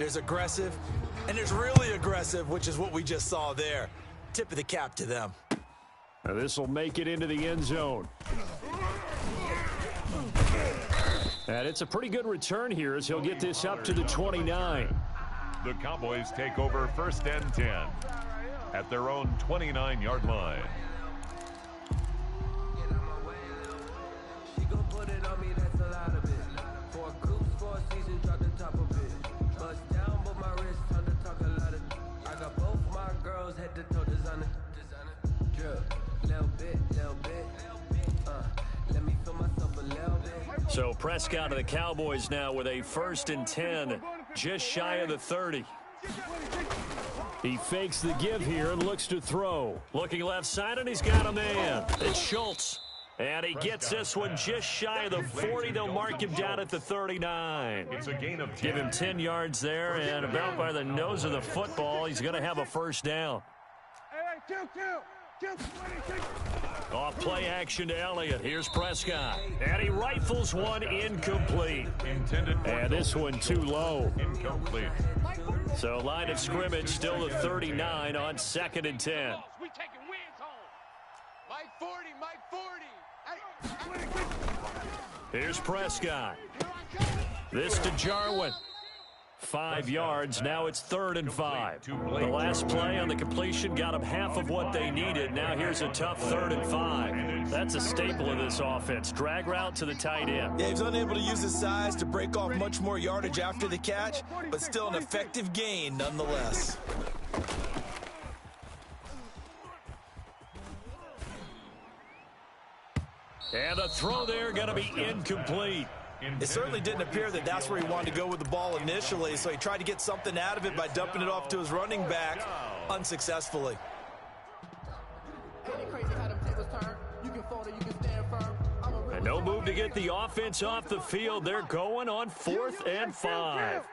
There's aggressive, and there's really aggressive, which is what we just saw there. Tip of the cap to them. Now this will make it into the end zone. And it's a pretty good return here as he'll get this up to the 29. The Cowboys take over 1st and 10 at their own 29-yard line. So Prescott of the Cowboys now with a 1st and 10, just shy of the 30. He fakes the give here and looks to throw. Looking left side, and he's got a man. It's Schultz. And he gets this one just shy of the 40. They'll mark him down at the 39. It's a gain of 10. Give him 10 yards there, and about by the nose of the football, he's going to have a 1st down. Off play action to Elliott. Here's Prescott. And he rifles one incomplete. And this one too low. Incomplete. So line of scrimmage still the 39 on 2nd and 10. We taking wins home. Mike 40, Mike 40. Hey. Here's Prescott. This to Jarwin. 5 yards. Now it's 3rd and 5. The last play on the completion got them half of what they needed. Now here's a tough 3rd and 5. That's a staple of this offense. Drag route to the tight end. Yeah, he's unable to use his size to break off much more yardage after the catch, but still an effective gain nonetheless. And the throw there going to be incomplete. It certainly didn't appear that that's where he wanted to go with the ball initially, so he tried to get something out of it by dumping it off to his running back unsuccessfully. And no move to get the offense off the field. They're going on 4th and 5.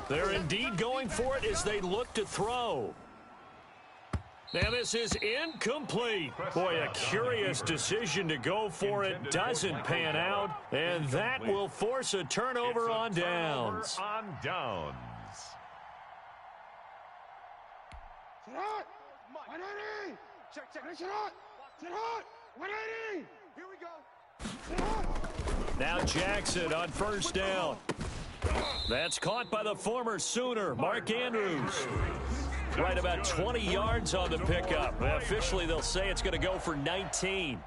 They're indeed going for it as they look to throw. Now this is incomplete. Boy, a curious decision to go for it. Doesn't pan out. And that will force a turnover on downs. On downs. Here we go. Now Jackson on 1st down. That's caught by the former Sooner, Mark Andrews. Right about 20 yards on the pickup. Officially, they'll say it's going to go for 19.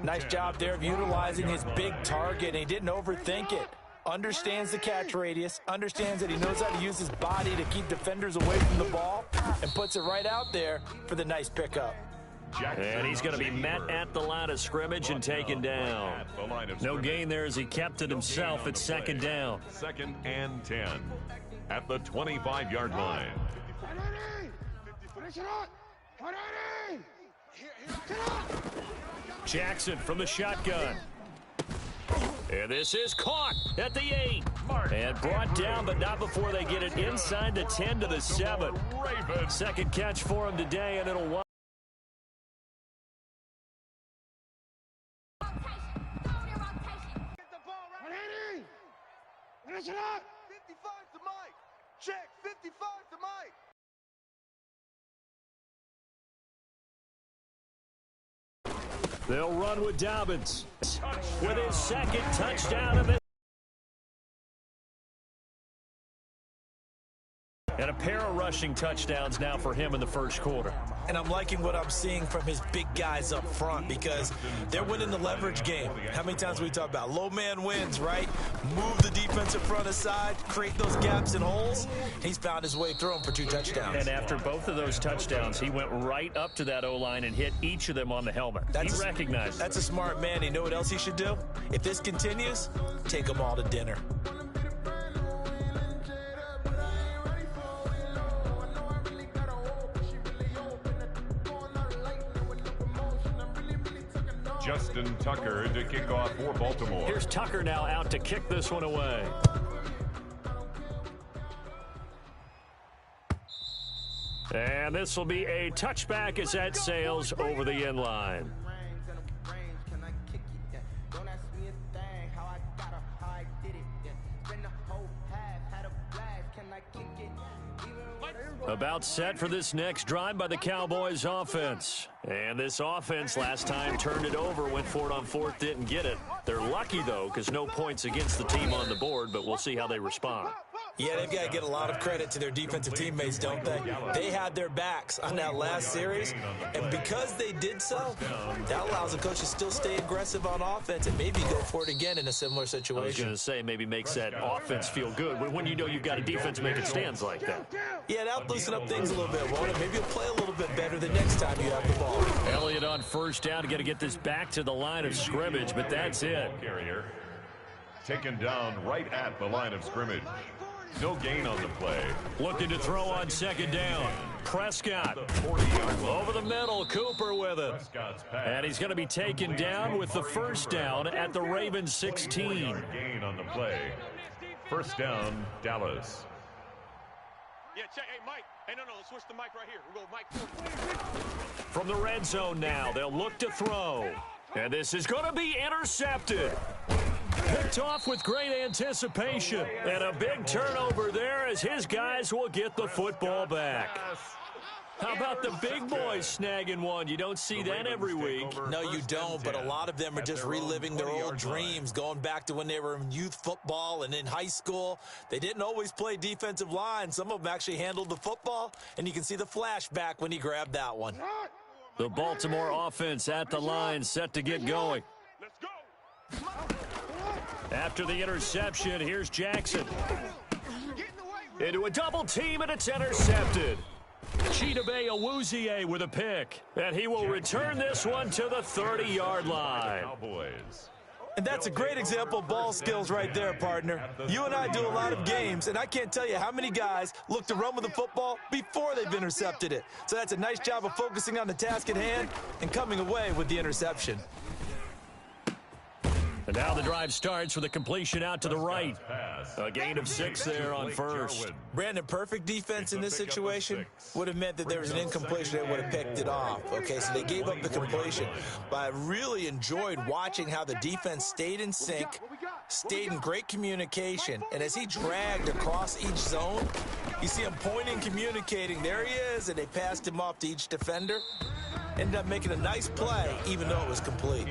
Nice job there of utilizing his big target, and he didn't overthink it. Understands the catch radius, understands that he knows how to use his body to keep defenders away from the ball, and puts it right out there for the nice pickup. And he's going to be met at the line of scrimmage and taken down. No gain there as he kept it himself at 2nd down. 2nd and 10 at the 25-yard line. Jackson from the shotgun. And this is caught at the 8. And brought down, but not before they get it inside the 10 to the 7. 2nd catch for him today, and it'll walk. Finish it up. 55 to Mike. Check. 55 to Mike. They'll run with Dobbins with his 2nd touchdown of the. And a pair of rushing touchdowns now for him in the 1st quarter. And I'm liking what I'm seeing from his big guys up front because they're winning the leverage game. How many times we talk about low man wins, right? Move the defensive front aside, create those gaps and holes. He's found his way through them for 2 touchdowns. And after both of those touchdowns, he went right up to that O-line and hit each of them on the helmet. He recognized it. That's a smart man. You know what else he should do? If this continues, take them all to dinner. Justin Tucker to kick off for Baltimore. Here's Tucker now out to kick this one away. And this will be a touchback as that sails over the end line. About set for this next drive by the Cowboys offense. And this offense last time turned it over, went for it on fourth, didn't get it. They're lucky, though, because no points against the team on the board, but we'll see how they respond. Yeah, they've got to get a lot of credit to their defensive teammates, don't they? They had their backs on that last series, and because they did so, that allows the coach to still stay aggressive on offense and maybe go for it again in a similar situation. I was going to say, maybe makes that offense feel good when you know you've got a defense making stands like that. Yeah, that'll loosen up things a little bit, won't it? Maybe you'll play a little bit better the next time you have the ball. Elliott on first down, got to get this back to the line of scrimmage, but that's it. Carrier taken down right at the line of scrimmage. No gain on the play. Looking to throw on second down. Prescott over the middle. Cooper with it. And he's going to be taken down with the first down at the Ravens 16. Gain on the play. First down, Dallas. Yeah, check. Hey, Mike. Hey, no, let's switch the mic right here. We'll go Mike. From the red zone now, they'll look to throw. And this is going to be intercepted. Picked off with great anticipation. And a big turnover there as his guys will get the football back. How about the big boys snagging one? You don't see that every week. No, you don't, but a lot of them are just reliving their old dreams, going back to when they were in youth football and in high school. They didn't always play defensive line. Some of them actually handled the football, and you can see the flashback when he grabbed that one. The Baltimore offense at the line, set to get going. Let's go. After the interception, here's Jackson. Into a double team, and it's intercepted. Chidobe Awuzie with a pick, and he will return this one to the 30-yard line. Cowboys. And that's a great example of ball skills right there, partner. You and I do a lot of games, and I can't tell you how many guys look to run with the football before they've intercepted it. So that's a nice job of focusing on the task at hand and coming away with the interception. And now the drive starts with a completion out to the right. A gain of 6 there on first. Brandon, perfect defense in this situation would have meant that there was an incompletion that would have picked it off. Okay, so they gave up the completion. But I really enjoyed watching how the defense stayed in sync, stayed in great communication. And as he dragged across each zone, you see him pointing, communicating. There he is, and they passed him off to each defender. Ended up making a nice play, even though it was complete.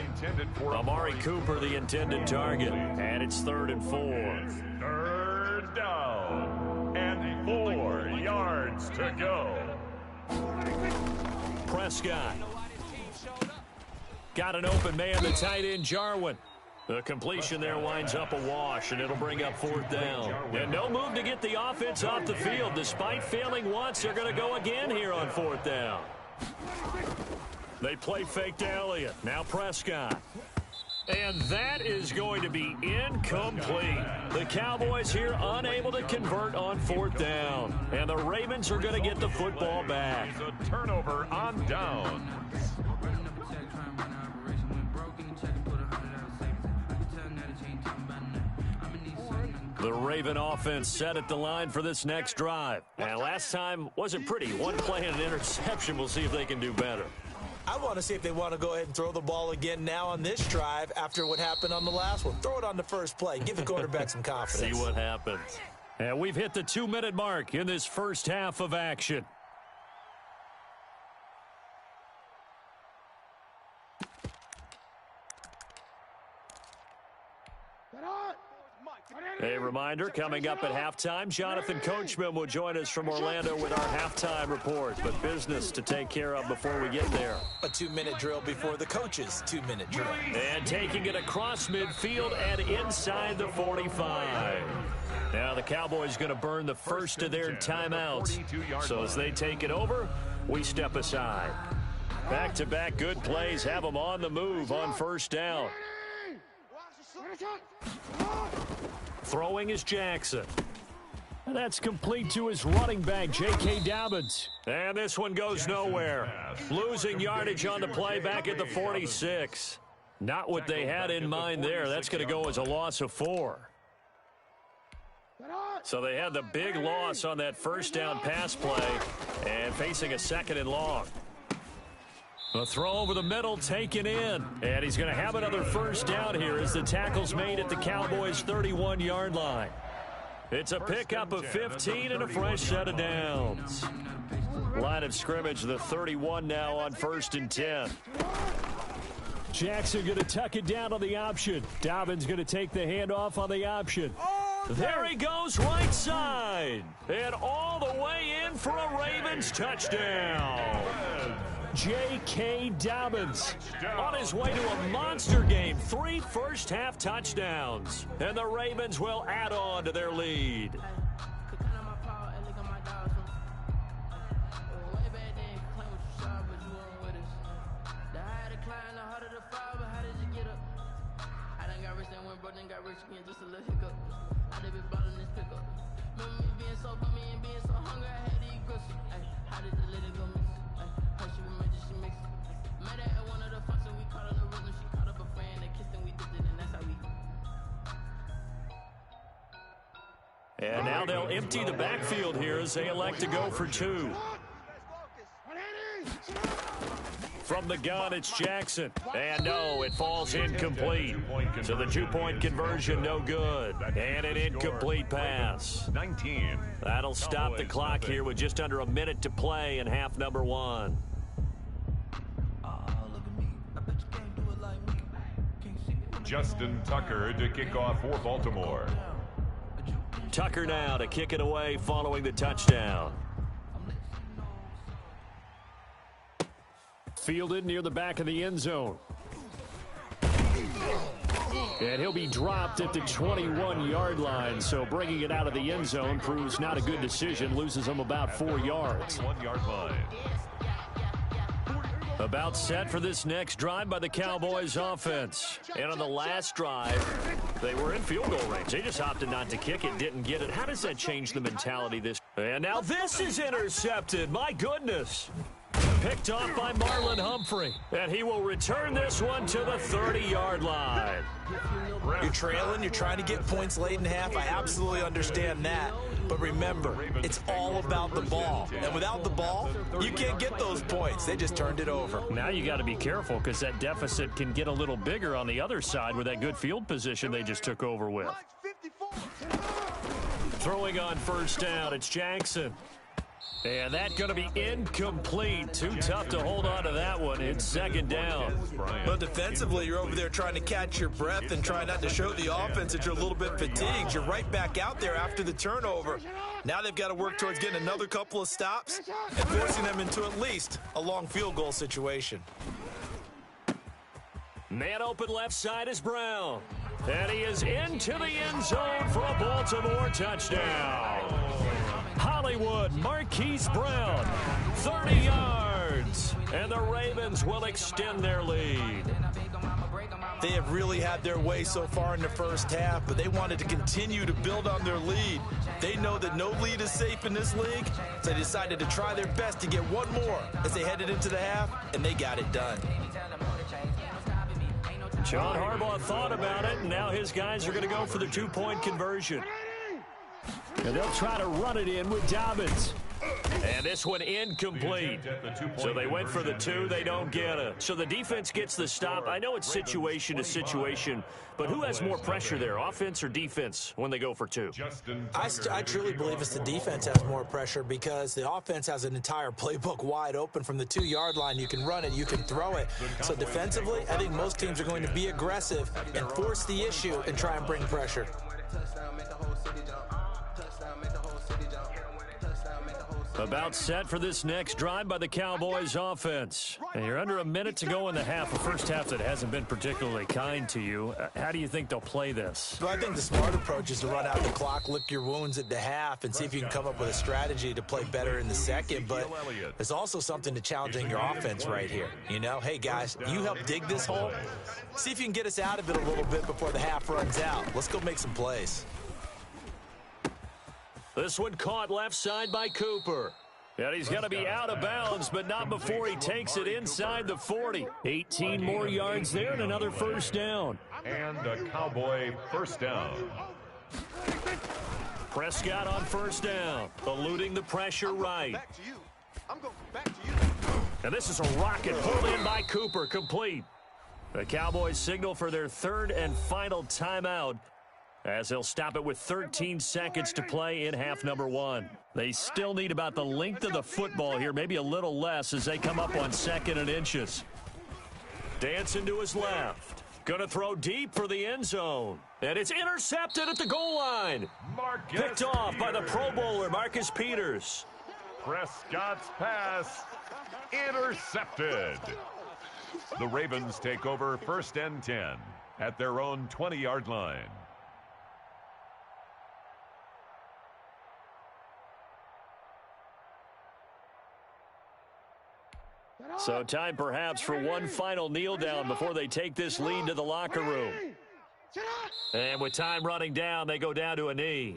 Amari Cooper, the intended target. And it's 3rd and 4. Third down. And 4 yards to go. Prescott. Got an open man, the tight end, Jarwin. The completion there winds up a wash, and it'll bring up 4th down. And no move to get the offense off the field. Despite failing once, they're going to go again here on 4th down. They play fake to Elliott. Now Prescott. And that is going to be incomplete. The Cowboys here unable to convert on 4th down. And the Ravens are going to get the football back. A turnover on down. The Raven offense set at the line for this next drive. And last time wasn't pretty. One play and an interception. We'll see if they can do better. I want to see if they want to go ahead and throw the ball again now on this drive after what happened on the last one. Throw it on the first play. Give the quarterback some confidence. See what happens. And we've hit the 2-minute mark in this first half of action. A reminder, coming up at halftime, Jonathan Coachman will join us from Orlando with our halftime report. But business to take care of before we get there. A 2-minute drill before the coach's 2-minute drill. And taking it across midfield and inside the 45. Now the Cowboys going to burn the first of their timeouts. So as they take it over, we step aside. Back-to-back good plays have them on the move on first down. Throwing is Jackson. And that's complete to his running back, J.K. Dobbins. And this one goes nowhere. Losing yardage on the play back at the 46. Not what they had in mind there. That's going to go as a loss of 4. So they had the big loss on that first down pass play and facing a 2nd and long. A throw over the middle taken in. And he's going to have another first down here as the tackle's made at the Cowboys' 31-yard line. It's a pickup of 15 and a fresh set of downs. Line of scrimmage, the 31 now on 1st and 10. Jackson going to tuck it down on the option. Dobbins going to take the handoff on the option. There he goes, right side. And all the way in for a Ravens touchdown. J.K. Dobbins on his way to a monster game. 3 first-half touchdowns. And the Ravens will add on to their lead. And now they'll empty the backfield here as they elect to go for 2. From the gun, it's Jackson. And no, it falls incomplete. So the 2-point conversion, no good. And an incomplete pass. 19. That'll stop the clock here with just under a minute to play in half number 1. Justin Tucker to kick off for Baltimore. Tucker now to kick it away following the touchdown. Fielded near the back of the end zone. And he'll be dropped at the 21-yard line, so bringing it out of the end zone proves not a good decision. Loses him about 4 yards. 21-yard line. About set for this next drive by the Cowboys offense. And on the last drive, they were in field goal range. They just opted not to kick it, didn't get it. How does that change the mentality this? And now this is intercepted. My goodness. Picked off by Marlon Humphrey. And he will return this one to the 30-yard line. You're trailing. You're trying to get points late in half. I absolutely understand that. But remember, it's all about the ball. And without the ball, you can't get those points. They just turned it over. Now you got to be careful because that deficit can get a little bigger on the other side with that good field position they just took over with. Throwing on 1st down, it's Jackson. And that's going to be incomplete. Too tough to hold on to that one. It's 2nd down. Well, defensively, you're over there trying to catch your breath and try not to show the offense that you're a little bit fatigued. You're right back out there after the turnover. Now they've got to work towards getting another couple of stops and forcing them into at least a long field goal situation. Man open left side is Brown. And he is into the end zone for a Baltimore touchdown. Hollywood, Marquise Brown, 30 yards. And the Ravens will extend their lead. They have really had their way so far in the first half, but they wanted to continue to build on their lead. They know that no lead is safe in this league, so they decided to try their best to get one more as they headed into the half, and they got it done. John Harbaugh thought about it, and now his guys are going to go for the 2-point conversion. And they'll try to run it in with Dobbins. And this one incomplete. So they went for the 2. They don't get it. So the defense gets the stop. I know it's situation to situation, but who has more pressure there, offense or defense, when they go for 2? I truly believe it's the defense has more pressure because the offense has an entire playbook wide open from the 2-yard line. You can run it, you can throw it. So defensively, I think most teams are going to be aggressive and force the issue and try and bring pressure. About set for this next drive by the Cowboys offense. And you're under a minute to go in the half, a first half that hasn't been particularly kind to you. How do you think they'll play this? Well, I think the smart approach is to run out the clock, lick your wounds at the half, and see if you can come up with a strategy to play better in the second. But there's also something to challenging your offense right here. You know, hey, guys, you help dig this hole. See if you can get us out of it a little bit before the half runs out. Let's go make some plays. This one caught left side by Cooper. And he's going to be out of bounds, but not before he takes it inside the 40. 18 more yards there and another first down. And a Cowboy first down. Prescott on first down, eluding the pressure right. Back to you. I'm going back to you. And this is a rocket pulled in by Cooper, complete. The Cowboys signal for their 3rd and final timeout. as they'll stop it with 13 seconds to play in half number 1. They still need about the length of the football here, maybe a little less as they come up on 2nd and inches. Dancing to his left. Going to throw deep for the end zone. And it's intercepted at the goal line. Picked off by the Pro Bowler, Marcus Peters. Prescott's pass intercepted. The Ravens take over 1st and 10 at their own 20-yard line. So time perhaps for one final kneel down before they take this lead to the locker room. And with time running down, they go down to a knee.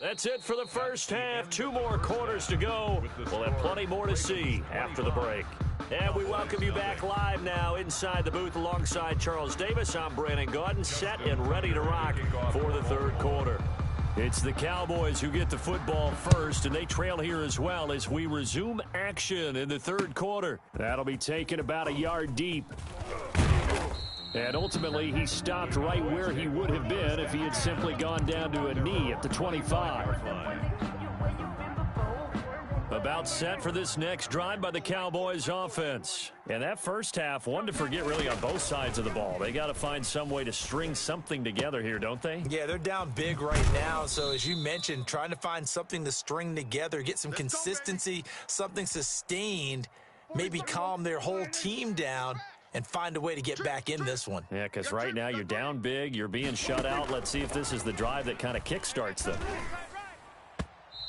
That's it for the first half. 2 more quarters to go. We'll have plenty more to see after the break. And we welcome you back live now inside the booth alongside Charles Davis. I'm Brandon Gaudin, set and ready to rock for the 3rd quarter. It's the Cowboys who get the football first, and they trail here as well as we resume action in the 3rd quarter. That'll be taken about a yard deep. And ultimately, he stopped right where he would have been if he had simply gone down to a knee at the 25. About set for this next drive by the Cowboys offense. And that first half, one to forget really on both sides of the ball. They got to find some way to string something together here, don't they? Yeah, they're down big right now. So as you mentioned, trying to find something to string together, get some consistency, something sustained, maybe calm their whole team down and find a way to get back in this one. Yeah, because right now you're down big, you're being shut out. Let's see if this is the drive that kind of kickstarts them.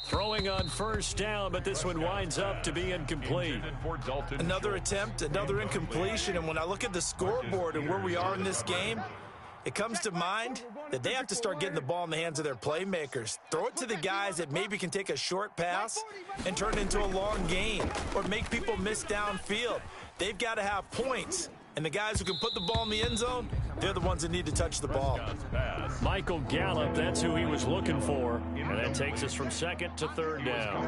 Throwing on first down, but this one winds up to be incomplete. Another attempt, another incompletion, and when I look at the scoreboard and where we are in this game, it comes to mind that they have to start getting the ball in the hands of their playmakers. Throw it to the guys that maybe can take a short pass and turn it into a long gain or make people miss downfield. They've got to have points. And the guys who can put the ball in the end zone, they're the ones that need to touch the ball. Michael Gallup, that's who he was looking for. And that takes us from 2nd to 3rd down.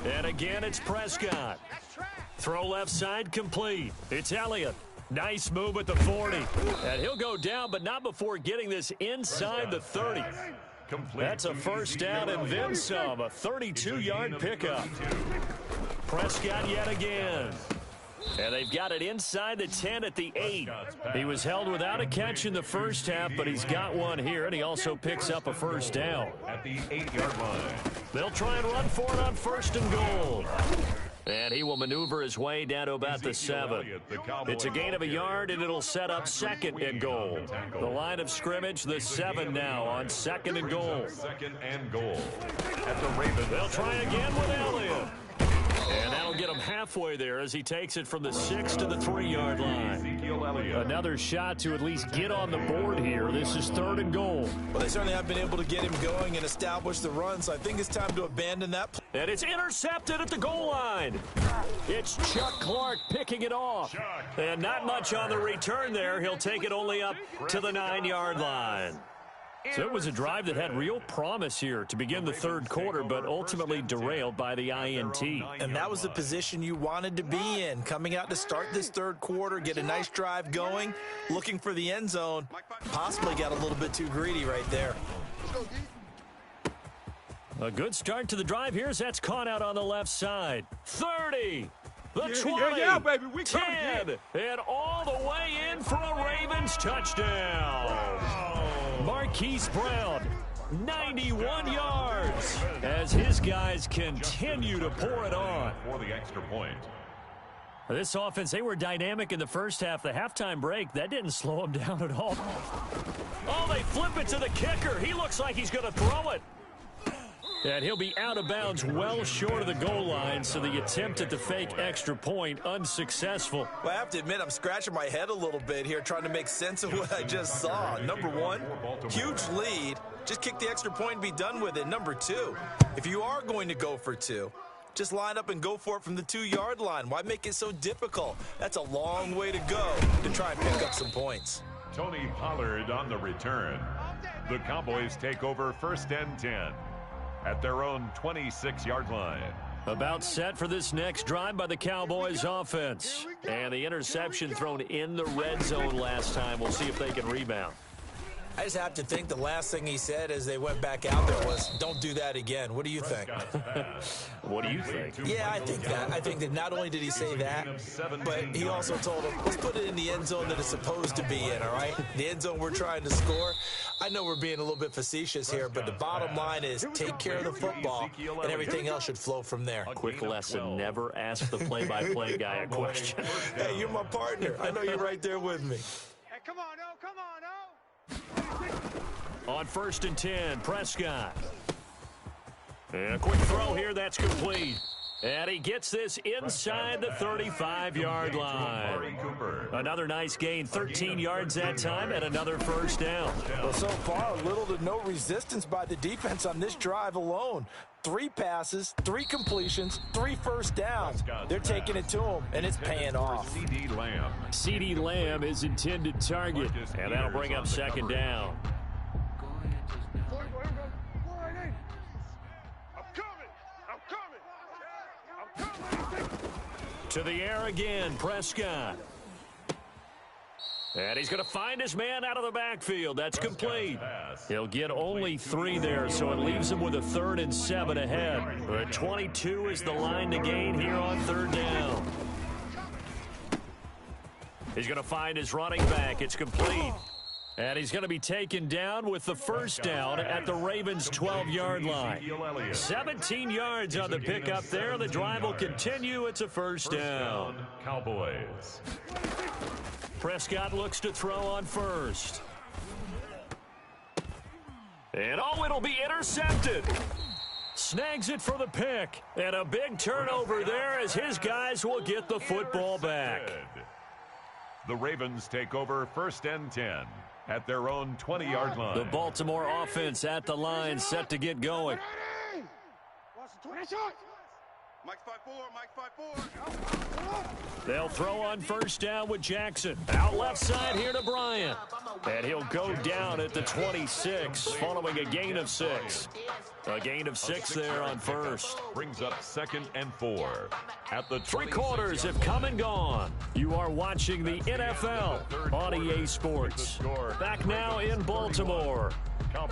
And again, it's Prescott. Throw left side complete. It's Elliott. Nice move at the 40. And he'll go down, but not before getting this inside the 30. That's a first down and then some. A 32-yard pickup. Prescott yet again. And they've got it inside the 10 at the 8. He was held without a catch in the first half, but he's got one here, and he also picks up a first down. At the 8-yard line. They'll try and run for it on 1st and goal. And he will maneuver his way down to about the 7. It's a gain of a yard, and it'll set up 2nd and goal. The line of scrimmage, the 7 now on 2nd and goal. 2nd and goal. At the Ravens. They'll try again with Elliott. And that'll get him halfway there as he takes it from the 6 to the 3-yard line. Another shot to at least get on the board here. This is 3rd and goal. Well, they certainly have been able to get him going and establish the run, so I think it's time to abandon that. And it's intercepted at the goal line. It's Chuck Clark picking it off. And not much on the return there. He'll take it only up to the 9-yard line. So it was a drive that had real promise here to begin the 3rd quarter, but ultimately derailed by the INT. And that was the position you wanted to be in, coming out to start this 3rd quarter, get a nice drive going, looking for the end zone. Possibly got a little bit too greedy right there. A good start to the drive here as that's caught out on the left side. 30, the 20, yeah, baby. We 10, and all the way in for a Ravens touchdown. Marquise Brown, 91 yards, as his guys continue to pour it on. For the extra point. This offense, they were dynamic in the first half. The halftime break, that didn't slow them down at all. Oh, they flip it to the kicker. He looks like he's going to throw it. And he'll be out of bounds well short of the goal line, so the attempt at the fake extra point unsuccessful. Well, I have to admit, I'm scratching my head a little bit here trying to make sense of what I just saw. Number one, huge lead. Just kick the extra point and be done with it. Number two, if you are going to go for 2, just line up and go for it from the 2-yard line. Why make it so difficult? That's a long way to go to try and pick up some points. Tony Pollard on the return. The Cowboys take over 1st and 10 at their own 26-yard line. About set for this next drive by the Cowboys offense. And the interception thrown in the red zone last time. We'll see if they can rebound. I just have to think the last thing he said as they went back out there was, don't do that again. What do you think? What do you think? Yeah, I think that. I think that not only did he say that, but he also told him, let's put it in the end zone that it's supposed to be in, all right? The end zone we're trying to score. I know we're being a little bit facetious here, but the bottom line is take care of the football, and everything else should flow from there. Quick lesson, never ask the play-by-play guy a question. Hey, you're my partner. I know you're right there with me. Hey, come on, oh, come on, oh. On 1st and 10, Prescott. And a quick throw here, that's complete. And he gets this inside the 35-yard line. Another nice gain, 13 yards that time, and another first down. Well, so far, little to no resistance by the defense on this drive alone. 3 passes, 3 completions, 3 first downs. They're taking it to him, and it's paying off. CeeDee Lamb is intended target, and that'll bring up 2nd down. To the air again, Prescott. And he's going to find his man out of the backfield. That's complete. He'll get only 3 there, so it leaves him with a 3rd and 7 ahead. But 22 is the line to gain here on 3rd down. He's going to find his running back. It's complete. And he's going to be taken down with the first down at the Ravens' 12-yard line. 17 yards on the pickup there. The drive will continue. It's a first down. Cowboys. Prescott looks to throw on first. And oh, it'll be intercepted. Snags it for the pick. And a big turnover there as his guys will get the football back. The Ravens take over 1st and 10 at their own 20-yard line. The Baltimore offense at the line, set to get going. Mike's 5-4, Mike's 5-4. They'll throw on first down with Jackson. Out left side here to Bryant. And he'll go down at the 26 following a gain of 6. A gain of 6 there on first. Brings up 2nd and 4. At the 3 quarters have come and gone. You are watching the NFL on EA Sports. Back now in Baltimore.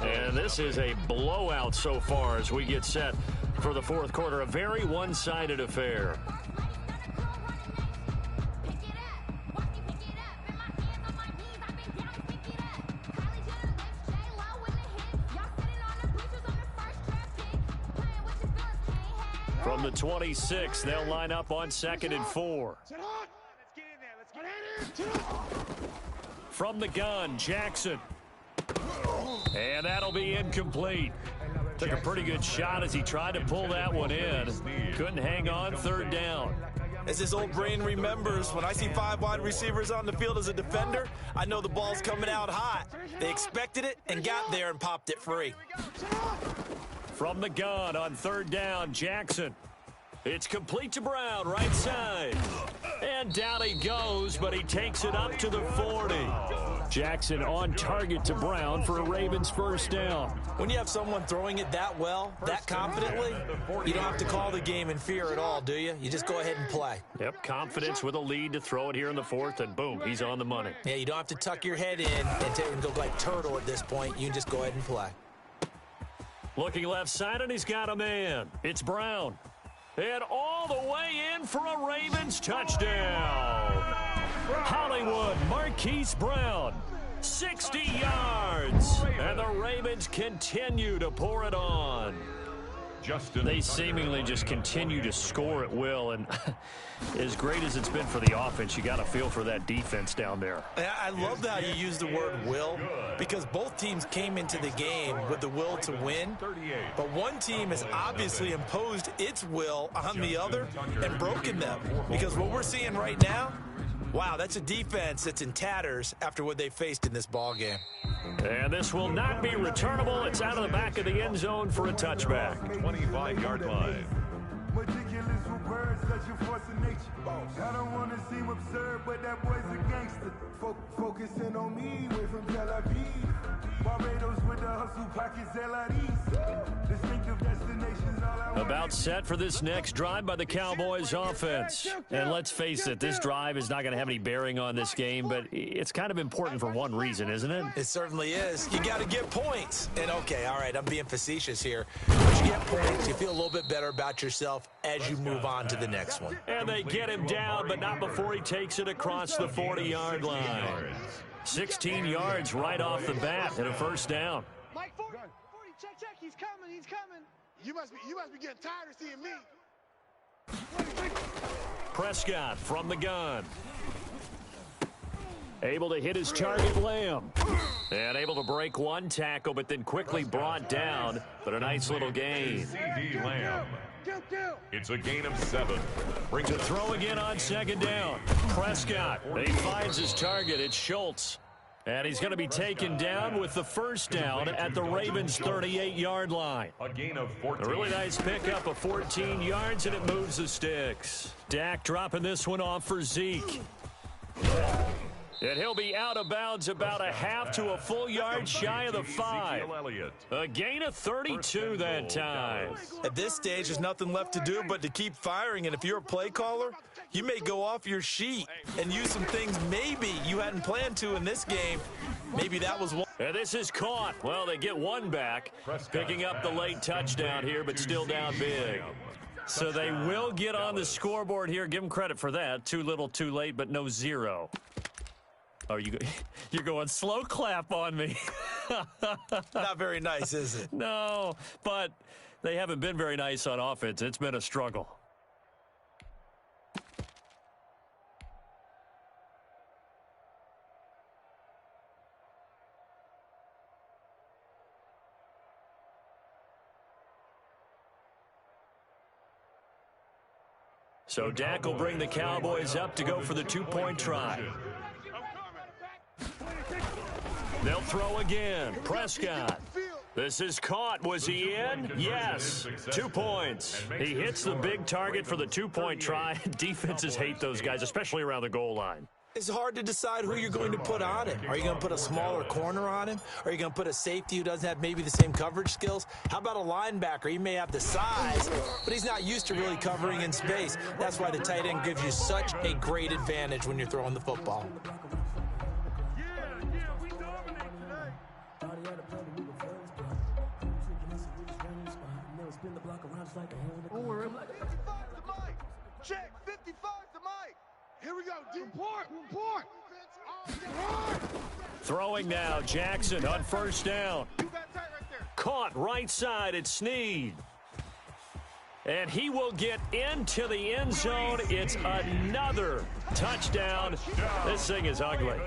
And this is a blowout so far as we get set for the 4th quarter. A very one-sided affair. From the 26, they'll line up on 2nd and 4. From the gun, Jackson. And that'll be incomplete. Took a pretty good shot as he tried to pull that one in. Couldn't hang on, 3rd down. As his old brain remembers, when I see 5 wide receivers on the field as a defender, I know the ball's coming out hot. They expected it and got there and popped it free. From the gun on 3rd down, Jackson. It's complete to Brown, right side. And down he goes, but he takes it up to the 40. Jackson on target to Brown for a Ravens first down. When you have someone throwing it that well, that confidently, you don't have to call the game in fear at all, do you? You just go ahead and play. Yep, confidence with a lead to throw it here in the 4th, and boom, he's on the money. Yeah, you don't have to tuck your head in and go like turtle at this point. You can just go ahead and play. Looking left side, and he's got a man. It's Brown. And all the way in for a Ravens touchdown. Hollywood Marquise Brown, 60 yards. And the Ravens continue to pour it on. They seemingly just continue to score at will, and as great as it's been for the offense, you got to feel for that defense down there. I love how you use the word will, because both teams came into the game with the will to win, but one team has obviously imposed its will on the other and broken them, because what we're seeing right now, wow, that's a defense that's in tatters after what they faced in this ball game. And this will not be returnable. It's out of the back of the end zone for a touchback. 25-yard line. Ridiculous with words, such a force of nature. I don't want to seem absurd, but that boy's a gangster. Focusing on me, way from Tel Aviv. Barbados with the hustle pockets, LIDs. Distinctive destinations, all I want. About set for this next drive by the Cowboys offense. And let's face it, this drive is not going to have any bearing on this game, but it's kind of important for one reason, isn't it? It certainly is. You got to get points. And, okay, all right, I'm being facetious here. But you get points. You feel a little bit better about yourself as you move on to the next one. And they get him down, but not before he takes it across the 40-yard line. 16 yards right off the bat and a first down. Mike, 40, check, he's coming, You must be getting tired of seeing me. Prescott from the gun. Able to hit his target, Lamb. And able to break one tackle, but then quickly brought down. But a nice little gain. CD Lamb. It's a gain of 7. Brings To throw again on second down. Prescott. He finds his target. It's Schultz. And he's going to be taken down with the first down at the Ravens' 38-yard line. a gain of 14. A really nice pickup of 14 yards, and it moves the sticks. Dak dropping this one off for Zeke. And he'll be out of bounds about a half to a full yard shy of the 5. A gain of 32 that time. At this stage, there's nothing left to do but to keep firing. And if you're a play caller, you may go off your sheet and use some things maybe you hadn't planned to in this game. Maybe that was one. And this is caught. Well, they get one back, picking up the late touchdown here, but still down big. So they will get on the scoreboard here. Give them credit for that. Too little, too late, but no 0. Oh, you're going slow clap on me. Not very nice, is it? No, but they haven't been very nice on offense. It's been a struggle. So Dak will bring the Cowboys up to go for the 2-point try. They'll throw again. Prescott. This is caught. Was he in? Yes. 2 points. He hits the big target for the 2-point try. Defenses hate those guys, especially around the goal line. It's hard to decide who you're going to put on him. Are you going to put a smaller corner on him? Are you going to put a safety who doesn't have maybe the same coverage skills? How about a linebacker? He may have the size, but he's not used to really covering in space. That's why the tight end gives you such a great advantage when you're throwing the football. Check, 55 to Mike. Here we go, report. Throwing now, Jackson on first down. Caught right side at Snead. And he will get into the end zone. It's another touchdown. This thing is ugly.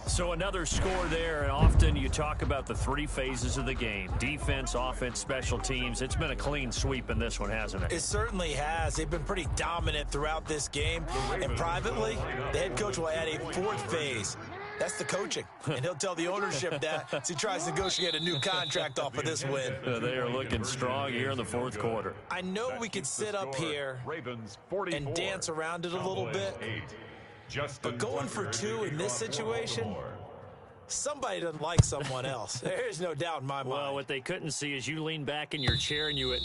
So another score there, and often you talk about the 3 phases of the game. Defense, offense, special teams. It's been a clean sweep in this one, hasn't it? It certainly has. They've been pretty dominant throughout this game. And privately, the head coach will add a 4th phase. That's the coaching. And he'll tell the ownership that as he tries to negotiate a new contract off of this win. They are looking strong here in the 4th quarter. I know we could sit up here and dance around it a little bit. But going for 2 in this situation, somebody doesn't like someone else. There's no doubt in my mind. Well, what they couldn't see is you lean back in your chair and you yeah,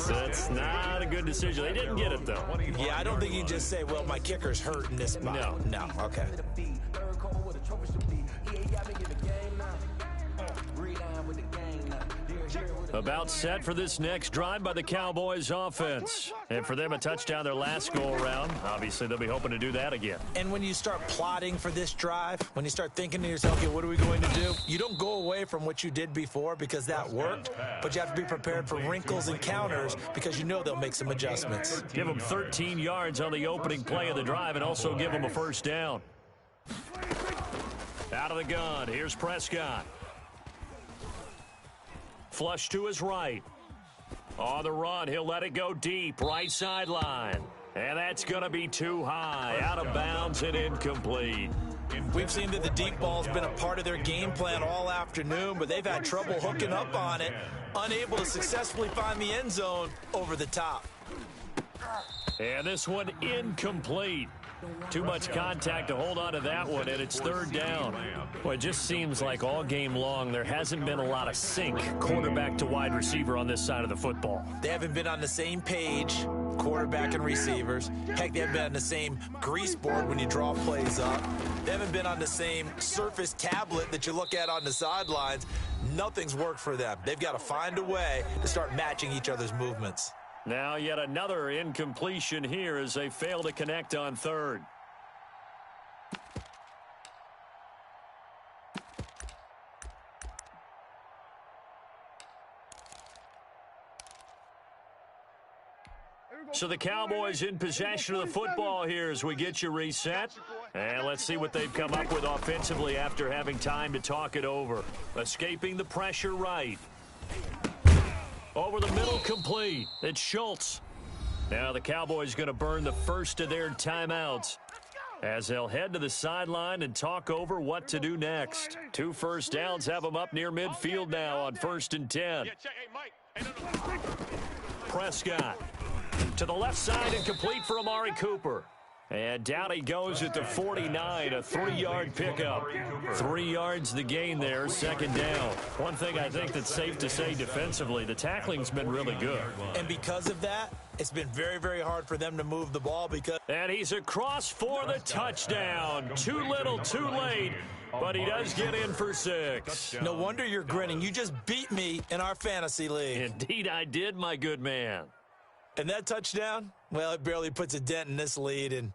that's not a good decision. They didn't get it, though. Yeah, I don't think you can just say, well, my kicker's hurt in this spot. No, okay. About set for this next drive by the Cowboys offense. And for them, a touchdown their last go-around. Obviously, they'll be hoping to do that again. And when you start plotting for this drive, when you start thinking to yourself, okay, what are we going to do? You don't go away from what you did before because that worked, but you have to be prepared for wrinkles and counters because you know they'll make some adjustments. Give them 13 yards on the opening play of the drive and also give them a first down. Out of the gun, here's Prescott. Flush to his right. On the run, he'll let it go deep, right sideline. And that's going to be too high, out of bounds and incomplete. We've seen that the deep ball's been a part of their game plan all afternoon, but they've had trouble hooking up on it, unable to successfully find the end zone over the top. And this one incomplete. Too much contact to hold on to that one, and it's third down. Well, it just seems like all game long there hasn't been a lot of sync quarterback to wide receiver on this side of the football. They haven't been on the same page, quarterback and receivers. Heck, they haven't been on the same grease board when you draw plays up. They haven't been on the same surface tablet that you look at on the sidelines. Nothing's worked for them. They've got to find a way to start matching each other's movements. Now yet another incompletion here as they fail to connect on third. So the Cowboys in possession of the football here as we get you reset. And let's see what they've come up with offensively after having time to talk it over. Escaping the pressure right. Over the middle, complete. It's Schultz. Now the Cowboys going to burn the first of their timeouts as they'll head to the sideline and talk over what to do next. 2 first downs have them up near midfield now on 1st and 10. Prescott to the left side and complete for Amari Cooper. And down he goes at the 49, a 3-yard pickup. 3 yards the gain there, second down. One thing I think that's safe to say defensively, the tackling's been really good. And because of that, it's been very, very hard for them to move the ball because... And he's across for the touchdown. Too little, too late, but he does get in for 6. No wonder you're grinning. You just beat me in our fantasy league. Indeed I did, my good man. And that touchdown, well, it barely puts a dent in this lead. And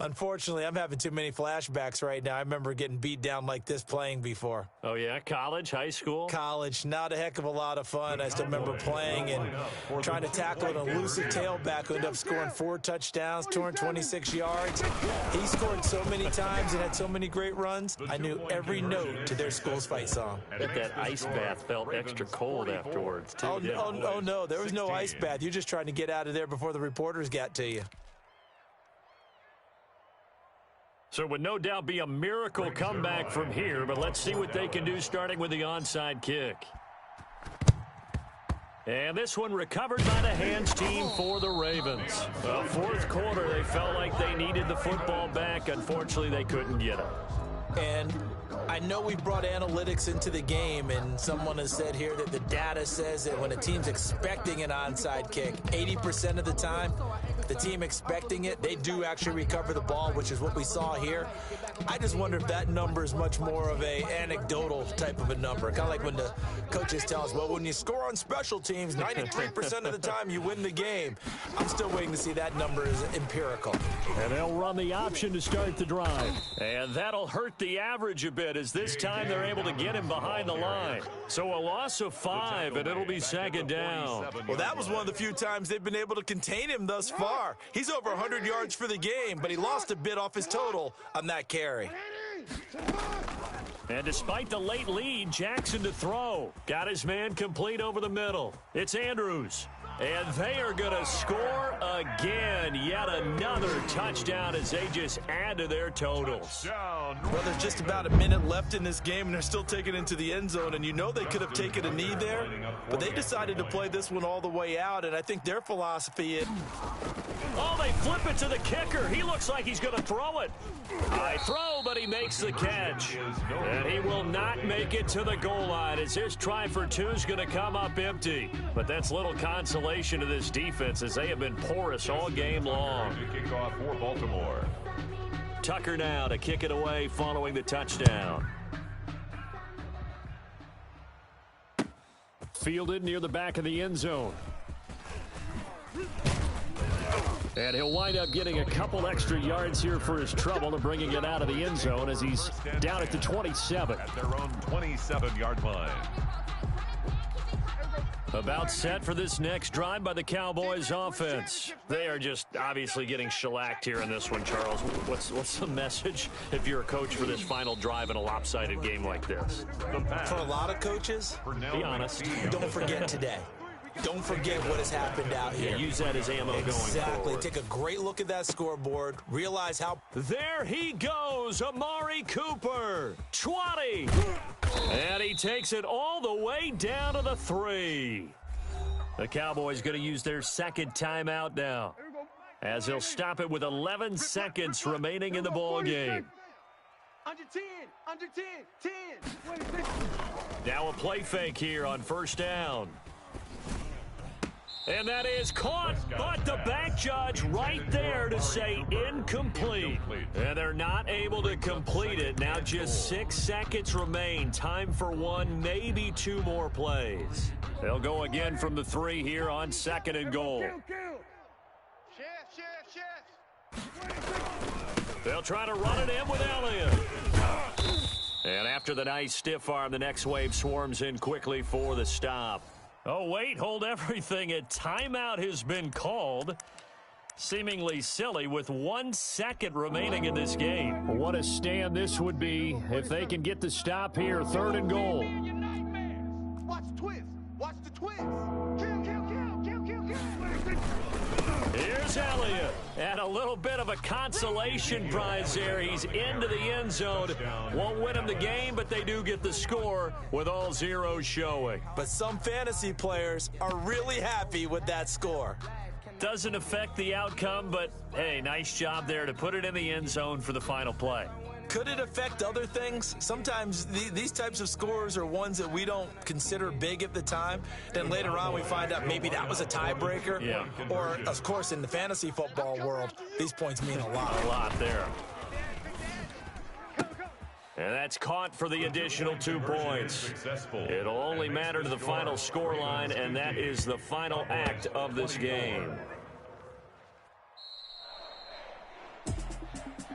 unfortunately, I'm having too many flashbacks right now. I remember getting beat down like this playing before. Oh, yeah? College, high school? College. Not a heck of a lot of fun. I still remember playing and trying to tackle an elusive tailback who ended up scoring 4 touchdowns, 226 yards. He scored so many times and had so many great runs. I knew every note to their school's fight song. I bet that ice bath felt extra cold afterwards, too. Oh, no. There was no ice bath. You're just trying to get out of there before the reporters got to you. So it would no doubt be a miracle comeback from here, but let's see what they can do starting with the onside kick. And this one recovered by the hands team for the Ravens. Well, 4th quarter, they felt like they needed the football back. Unfortunately, they couldn't get it. And I know we brought analytics into the game, and someone has said here that the data says that when a team's expecting an onside kick, 80% of the time, the team expecting it, they do actually recover the ball, which is what we saw here. I just wonder if that number is much more of a anecdotal type of a number. Kind of like when the coaches tell us, well, when you score on special teams, 93% of the time you win the game. I'm still waiting to see that number is empirical. And they'll run the option to start the drive. And that'll hurt the average a bit as this time they're able to get him behind the line. So a loss of 5, and it'll be second down. Well, that was one of the few times they've been able to contain him thus far. He's over 100 yards for the game, but he lost a bit off his total on that carry. And despite the late lead, Jackson to throw. Got his man complete over the middle. It's Andrews. And they are going to score again. Yet another touchdown as they just add to their totals. Well, there's just about a minute left in this game, and they're still taking it into the end zone. And you know they could have taken a knee there, but they decided to play this one all the way out. And I think their philosophy is... Oh, they flip it to the kicker. He looks like he's going to throw it. High throw, but he makes the catch. And he will not make it to the goal line as his try for 2 is going to come up empty. But that's little consolation to this defense as they have been porous all game long. Kickoff for Baltimore. Tucker now to kick it away following the touchdown. Fielded near the back of the end zone. And he'll wind up getting a couple extra yards here for his trouble and bringing it out of the end zone as he's down at the 27. At their own 27-yard line. About set for this next drive by the Cowboys offense. They are just obviously getting shellacked here in this one, Charles. What's the message if you're a coach for this final drive in a lopsided game like this? For a lot of coaches, be honest. Don't forget today. Don't forget what has happened out here. Yeah, use that as ammo going forward. Exactly. Take a great look at that scoreboard. Realize how... There he goes, Amari Cooper. 20. And he takes it all the way down to the 3. The Cowboys going to use their second timeout now. as he'll stop it with 11 seconds remaining in the ball game. Under 10, under 10, 10. Now a play fake here on first down. And that is caught, but the back judge right there to say incomplete. And they're not able to complete it. Now just 6 seconds remain. Time for one, maybe two more plays. They'll go again from the 3 here on 2nd and goal. They'll try to run it in with Elliott. And after the nice stiff arm, the next wave swarms in quickly for the stop. Oh, wait, hold everything. A timeout has been called. Seemingly silly with 1 second remaining in this game. What a stand this would be if they can get the stop here. 3rd and goal. Watch the twist. Watch the twist. Kill, kill, kill, kill, kill, kill. Here's Elliott. And a little bit of a consolation prize there. He's into the end zone. Won't win him the game, but they do get the score with all zeros showing. But some fantasy players are really happy with that score. Doesn't affect the outcome, but hey, nice job there to put it in the end zone for the final play. Could it affect other things? Sometimes these types of scores are ones that we don't consider big at the time. Then later on we find out maybe that was a tiebreaker. Yeah. Or, of course, in the fantasy football world, these points mean a lot. A lot there. And that's caught for the additional 2 points. It'll only matter to the final scoreline, and that is the final act of this game.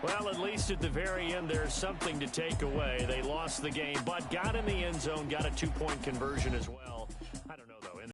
Well, at least at the very end, there's something to take away. They lost the game, but got in the end zone, got a 2-point conversion as well.